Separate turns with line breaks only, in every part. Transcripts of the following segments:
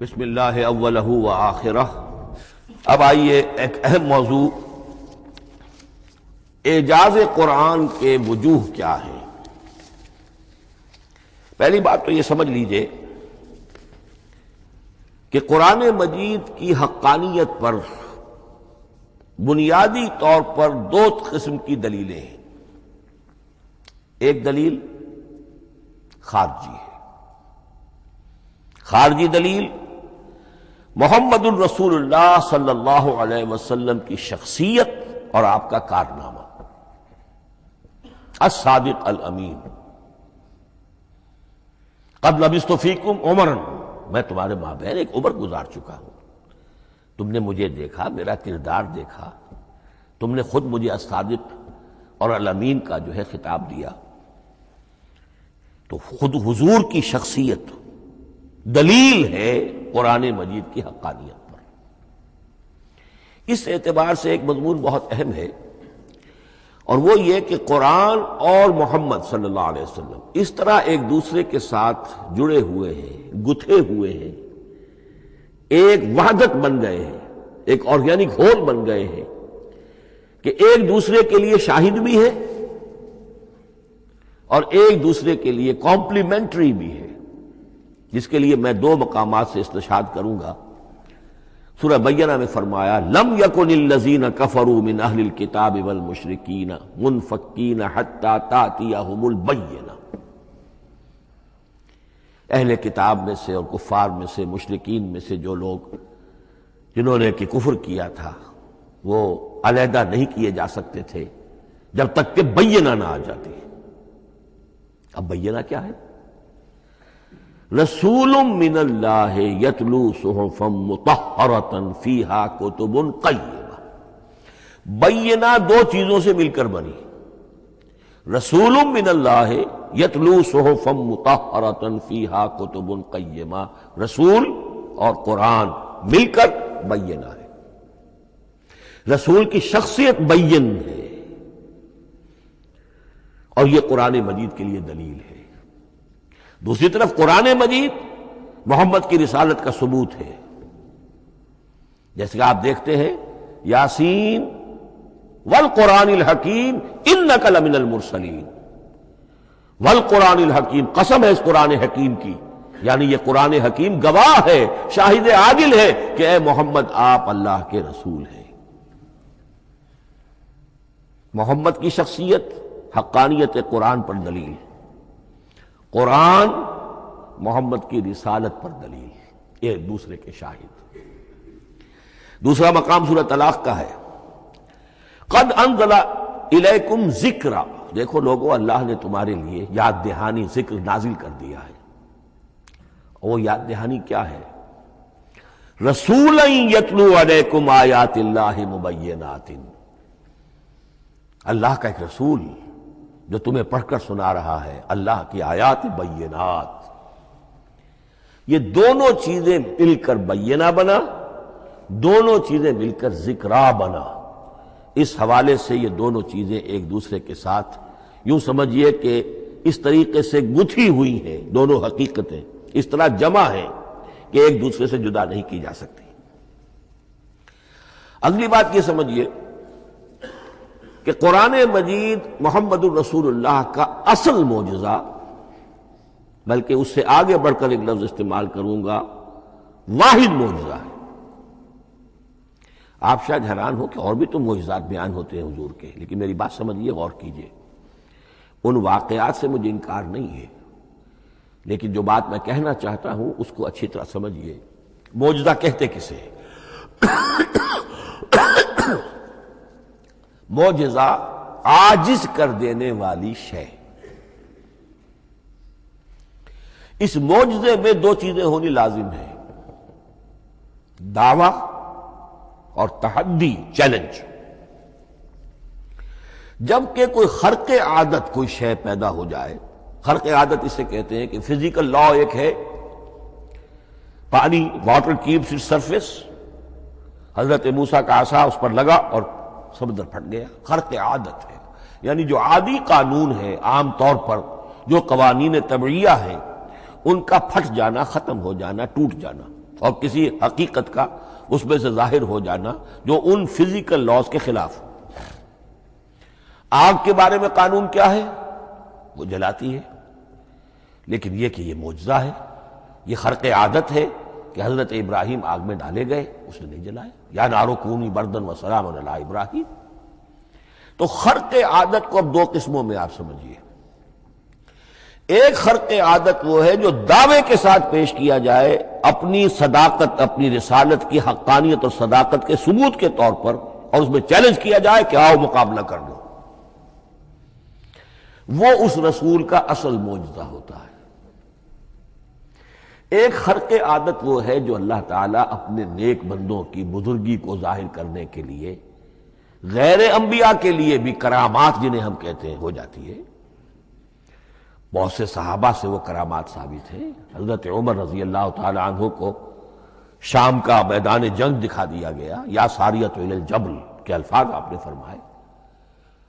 بسم اللہ اولہ و آخرہ۔ اب آئیے ایک اہم موضوع، اعجاز قرآن کے وجوہ کیا ہیں۔ پہلی بات تو یہ سمجھ لیجئے کہ قرآن مجید کی حقانیت پر بنیادی طور پر دو قسم کی دلیلیں ہیں۔ ایک دلیل خارجی ہے، خارجی دلیل محمد الرسول اللہ صلی اللہ علیہ وسلم کی شخصیت اور آپ کا کارنامہ، الصادق الامین۔ قد لبثت فیکم عمرا، میں تمہارے مابین ایک عمر گزار چکا ہوں، تم نے مجھے دیکھا، میرا کردار دیکھا، تم نے خود مجھے الصادق اور الامین کا جو ہے خطاب دیا، تو خود حضور کی شخصیت دلیل ہے قرآن مجید کی حقانیت پر۔ اس اعتبار سے ایک مضمون بہت اہم ہے، اور وہ یہ کہ قرآن اور محمد صلی اللہ علیہ وسلم اس طرح ایک دوسرے کے ساتھ جڑے ہوئے ہیں، گتھے ہوئے ہیں، ایک وحدت بن گئے ہیں، ایک آرگینک ہول بن گئے ہیں کہ ایک دوسرے کے لیے شاہد بھی ہے اور ایک دوسرے کے لیے کمپلیمنٹری بھی ہے، جس کے لیے میں دو مقامات سے استشہاد کروں گا۔ سورہ بینہ میں فرمایا لم یکن الذین کفروا من اہل الکتاب والمشرکین منفکین حتی تأتیہم البینہ۔ اہل کتاب میں سے اور کفار میں سے، مشرکین میں سے جو لوگ جنہوں نے کہ کفر کیا تھا، وہ علیحدہ نہیں کیے جا سکتے تھے جب تک کہ بینہ نہ آ جاتی۔ اب بینہ کیا ہے؟ رسول من اللہ یتلو صحفا مطہرۃ فیہا کتب قیمہ۔ بینہ دو چیزوں سے مل کر بنی، رسول من اللہ یتلو صحفا مطہرۃ فیہا کتب قیمہ، رسول اور قرآن مل کر بینہ ہے۔ رسول کی شخصیت بین ہے، اور یہ قرآن مجید کے لیے دلیل ہے۔ دوسری طرف قرآن مجید محمد کی رسالت کا ثبوت ہے، جیسے کہ آپ دیکھتے ہیں یاسین والقرآن الحکیم انک لمن المرسلین، والقرآن الحکیم، قسم ہے اس قرآن حکیم کی، یعنی یہ قرآن حکیم گواہ ہے، شاہد عادل ہے کہ اے محمد آپ اللہ کے رسول ہیں۔ محمد کی شخصیت، حقانیت قرآن پر دلیل، قرآن محمد کی رسالت پر دلیل، ایک دوسرے کے شاہد۔ دوسرا مقام سورہ طلاق کا ہے، قد انزل الیکم ذکرا، دیکھو لوگو اللہ نے تمہارے لیے یاد دہانی ذکر نازل کر دیا ہے۔ وہ یاد دہانی کیا ہے؟ رسولا یتلو علیکم آیات اللہ مبینات، اللہ کا ایک رسول جو تمہیں پڑھ کر سنا رہا ہے اللہ کی آیات بینات۔ یہ دونوں چیزیں مل کر بینہ بنا، دونوں چیزیں مل کر ذکرا بنا۔ اس حوالے سے یہ دونوں چیزیں ایک دوسرے کے ساتھ یوں سمجھیے کہ اس طریقے سے گتھی ہوئی ہیں، دونوں حقیقتیں اس طرح جمع ہیں کہ ایک دوسرے سے جدا نہیں کی جا سکتی۔ اگلی بات یہ سمجھیے کہ قرآن مجید محمد الرسول اللہ کا اصل معجزہ، بلکہ اس سے آگے بڑھ کر ایک لفظ استعمال کروں گا، واحد معجزہ ہے۔ آپ شاید حیران ہو کہ اور بھی تو معجزات بیان ہوتے ہیں حضور کے، لیکن میری بات سمجھیے، غور کیجیے۔ ان واقعات سے مجھے انکار نہیں ہے، لیکن جو بات میں کہنا چاہتا ہوں اس کو اچھی طرح سمجھیے۔ معجزہ کہتے کسے؟ معجزہ عاجز کر دینے والی شے۔ اس معجزے میں دو چیزیں ہونی لازم ہیں، دعویٰ اور تحدی، چیلنج۔ جبکہ کوئی خرق عادت کوئی شے پیدا ہو جائے، خرق عادت اسے کہتے ہیں کہ فزیکل لا ایک ہے، پانی، واٹر کیپس اٹس سرفیس، حضرت موسیٰ کا عصا اس پر لگا اور سمندر پھٹ گیا، خرق عادت ہے، یعنی جو عادی قانون ہے، عام طور پر جو قوانین طبعیہ ہیں، ان کا پھٹ جانا، ختم ہو جانا، ٹوٹ جانا، اور کسی حقیقت کا اس میں سے ظاہر ہو جانا جو ان فزیکل لاز کے خلاف. آگ کے بارے میں قانون کیا ہے؟ وہ جلاتی ہے، لیکن یہ کہ یہ معجزہ ہے، یہ خرق عادت ہے کہ حضرت ابراہیم آگ میں ڈالے گئے، اس نے نہیں جلائے. یا نارو کونی بردن و سلام علی ابراہیم. تو خرق عادت کو اب دو قسموں میں آپ سمجھیے. ایک خرق عادت وہ ہے جو دعوے کے ساتھ پیش کیا جائے اپنی صداقت، اپنی رسالت کی حقانیت اور صداقت کے ثبوت کے طور پر، اور اس میں چیلنج کیا جائے کہ آؤ مقابلہ کر لو. وہ اس رسول کا اصل معجزہ ہوتا ہے. ایک خرق عادت وہ ہے جو اللہ تعالیٰ اپنے نیک بندوں کی بزرگی کو ظاہر کرنے کے لیے غیر انبیاء کے لیے بھی کرامات جنہیں ہم کہتے ہیں ہو جاتی ہے. بہت سے صحابہ سے وہ کرامات ثابت ہیں. حضرت عمر رضی اللہ تعالی عنہ کو شام کا میدان جنگ دکھا دیا گیا، یا ساریۃ الی الجبل کے الفاظ آپ نے فرمائے.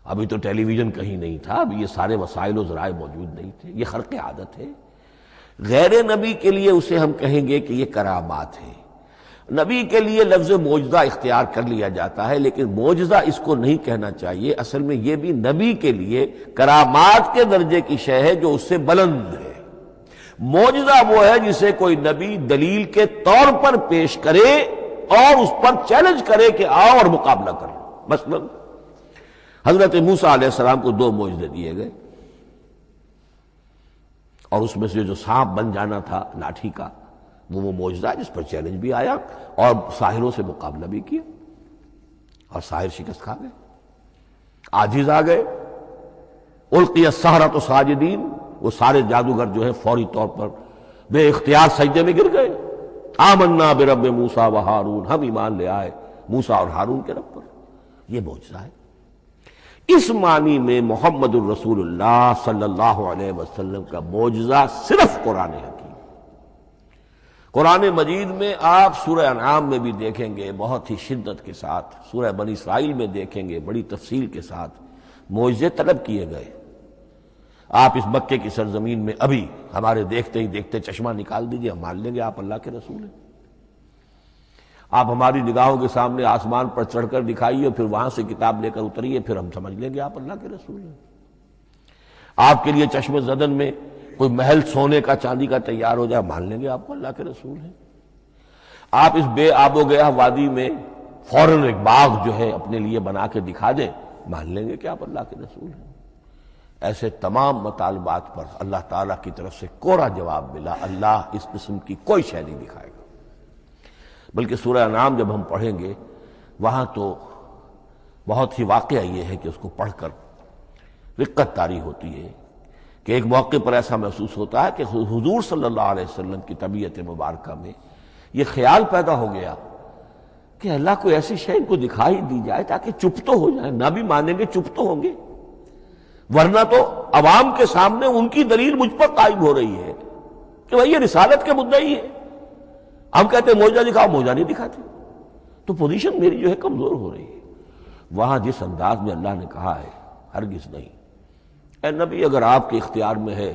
ابھی تو ٹیلی ویژن کہیں نہیں تھا، ابھی یہ سارے وسائل و ذرائع موجود نہیں تھے. یہ خرق عادت ہے. غیر نبی کے لیے اسے ہم کہیں گے کہ یہ کرامات ہے. نبی کے لیے لفظ معجزہ اختیار کر لیا جاتا ہے، لیکن معجزہ اس کو نہیں کہنا چاہیے. اصل میں یہ بھی نبی کے لیے کرامات کے درجے کی شے ہے جو اس سے بلند ہے. معجزہ وہ ہے جسے کوئی نبی دلیل کے طور پر پیش کرے اور اس پر چیلنج کرے کہ آؤ اور مقابلہ کرو. مثلا حضرت موسیٰ علیہ السلام کو دو معجزے دیے گئے، اور اس میں سے جو سانپ بن جانا تھا لاٹھی کا وہ معجزہ جس پر چیلنج بھی آیا اور ساحروں سے مقابلہ بھی کیا، اور ساحر شکست کھا گئے، عاجز آ گئے. القی السحرۃ ساجدین، وہ سارے جادوگر جو ہے فوری طور پر بے اختیار سجدے میں گر گئے. آمنا برب موسیٰ و ہارون، ہم ایمان لے آئے موسیٰ اور ہارون کے رب پر. یہ معجزہ ہے. اس معنی میں محمد الرسول اللہ صلی اللہ علیہ وسلم کا معجزہ صرف قرآن حکیم. قرآن مجید میں آپ سورہ انعام میں بھی دیکھیں گے بہت ہی شدت کے ساتھ، سورہ بنی اسرائیل میں دیکھیں گے بڑی تفصیل کے ساتھ معجزے طلب کیے گئے. آپ اس مکے کی سرزمین میں ابھی ہمارے دیکھتے ہی دیکھتے چشمہ نکال دیجئے، ہم مان لیں گے آپ اللہ کے رسول ہیں. آپ ہماری نگاہوں کے سامنے آسمان پر چڑھ کر دکھائیے، پھر وہاں سے کتاب لے کر اتریے، پھر ہم سمجھ لیں گے آپ اللہ کے رسول ہیں. آپ کے لیے چشم زدن میں کوئی محل سونے کا چاندی کا تیار ہو جائے، مان لیں گے آپ کو اللہ کے رسول ہیں. آپ اس بے آب و گیا وادی میں فوراً ایک باغ جو ہے اپنے لیے بنا کے دکھا دیں، مان لیں گے کہ آپ اللہ کے رسول ہیں. ایسے تمام مطالبات پر اللہ تعالیٰ کی طرف سے کوڑا جواب ملا، اللہ اس قسم کی کوئی شے نہیں دکھائے گا. بلکہ سورہ انعام جب ہم پڑھیں گے وہاں تو بہت ہی واقعہ یہ ہے کہ اس کو پڑھ کر رقت طاری ہوتی ہے کہ ایک موقع پر ایسا محسوس ہوتا ہے کہ حضور صلی اللہ علیہ وسلم کی طبیعت مبارکہ میں یہ خیال پیدا ہو گیا کہ اللہ کو ایسی شے ان کو دکھائی دی جائے تاکہ چپ تو ہو جائے. نہ بھی مانیں گے چپ تو ہوں گے، ورنہ تو عوام کے سامنے ان کی دلیل مجھ پر قائم ہو رہی ہے کہ بھئی یہ رسالت کے مدعی ہے. ہم کہتے ہیں معجزہ دکھاؤ، معجزہ نہیں دکھاتے، تو پوزیشن میری جو ہے کمزور ہو رہی ہے. وہاں جس انداز میں اللہ نے کہا ہے ہرگز نہیں. اے نبی اگر آپ کے اختیار میں ہے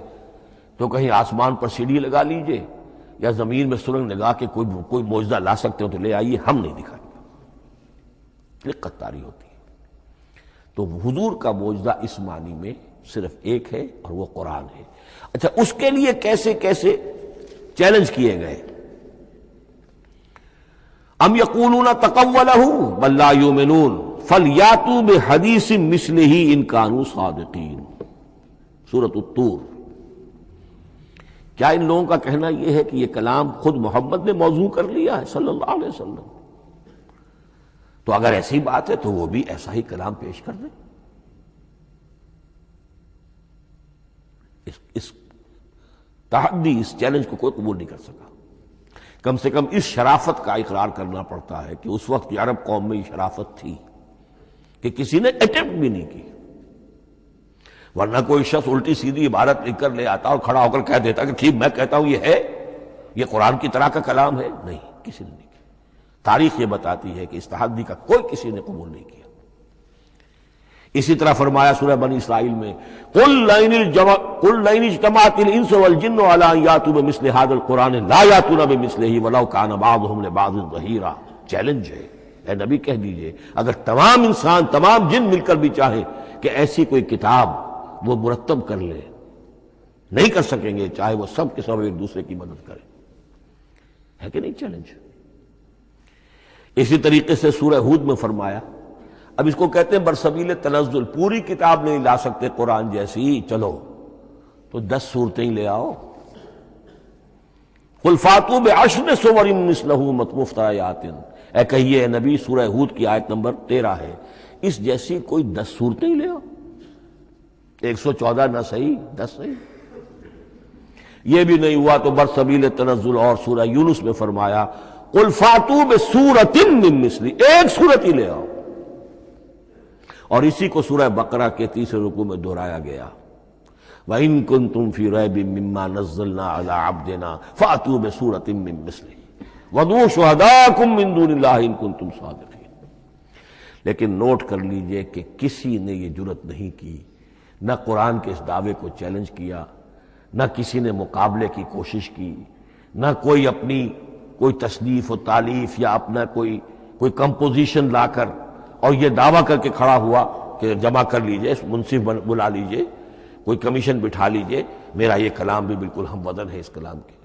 تو کہیں آسمان پر سیڑھی لگا لیجئے یا زمین میں سرنگ لگا کے کوئی معجزہ لا سکتے ہو تو لے آئیے، ہم نہیں دکھائیں گے. رقت طاری ہوتی ہے. تو حضور کا معجزہ اس معنی میں صرف ایک ہے اور وہ قرآن ہے. اچھا، اس کے لیے کیسے کیسے چیلنج کیے گئے؟ ام یقولون تقولہ بل لا یؤمنون فلیاتوا بحدیث مثلہ ان کانوا صادقین. سورۃ الطور. کیا ان لوگوں کا کہنا یہ ہے کہ یہ کلام خود محمد نے موضوع کر لیا ہے صلی اللہ علیہ وسلم؟ تو اگر ایسی بات ہے تو وہ بھی ایسا ہی کلام پیش کر دیں. اس تحدی، اس چیلنج کو کوئی قبول نہیں کر سکا. کم سے کم اس شرافت کا اقرار کرنا پڑتا ہے کہ اس وقت عرب قوم میں یہ شرافت تھی کہ کسی نے اٹیمپٹ بھی نہیں کی. ورنہ کوئی شخص الٹی سیدھی عبارت لکھ کر لے آتا اور کھڑا ہو کر کہہ دیتا کہ ٹھیک میں کہتا ہوں یہ ہے، یہ قرآن کی طرح کا کلام ہے. نہیں، کسی نے نہیں کیا. تاریخ یہ بتاتی ہے کہ اس تحدی کا کوئی کسی نے قبول نہیں کیا. اسی طرح فرمایا سورہ بنی اسرائیل میں قل لئن اجتمعت الانس والجن على ان یاتوا بمثل هذا القرآن لا یاتون بمثلہ ولو کان بعضهم لبعض ظہیرا۔ چیلنج ہے، اے نبی کہہ دیجئے اگر تمام انسان تمام جن مل کر بھی چاہے کہ ایسی کوئی کتاب وہ مرتب کر لے، نہیں کر سکیں گے، چاہے وہ سب کے سب ایک دوسرے کی مدد کریں۔ ہے کہ نہیں چیلنج؟ اسی طریقے سے سورہ ہود میں فرمایا، اب اس کو کہتے ہیں برسبیل تنزل، پوری کتاب نہیں لا سکتے قرآن جیسی، چلو تو 10 سورتیں ہی لے آؤ۔ قل فاتوا بعشر سور مثلہ مفتریات، اے کہیے اے نبی، سورہ ہود کی آیت نمبر 13 ہے، اس جیسی کوئی 10 سورتیں ہی لے آؤ۔ 114 نہ صحیح، 10 صحیح۔ یہ بھی نہیں ہوا تو برسبیل تنزل اور سورہ یونس میں فرمایا قل فاتوا بسورۃ من مثلہ، ایک سورت ہی لے آؤ۔ اور اسی کو سورہ بقرہ کے 3 رکوع میں دہرایا گیا، وَإِن كُنتُمْ فِي رَيْبٍ مِّمَّا نَزَّلْنَا عَلَىٰ عَبْدِنَا فَأْتُوا بِسُورَةٍ مِّن مِّثْلِهِ وَادْعُوا شُهَدَاءَكُم مِّن دُونِ اللَّهِ إِن كُنتُمْ صَادِقِينَ۔ لیکن نوٹ کر لیجئے کہ کسی نے یہ جرت نہیں کی، نہ قرآن کے اس دعوے کو چیلنج کیا، نہ کسی نے مقابلے کی کوشش کی، نہ کوئی اپنی کوئی تصنیف و تالیف یا اپنا کوئی کمپوزیشن لا کر اور یہ دعویٰ کر کے کھڑا ہوا کہ جمع کر لیجئے، منصف بلا لیجئے، کوئی کمیشن بٹھا لیجئے، میرا یہ کلام بھی بالکل ہم وزن ہے اس کلام کے۔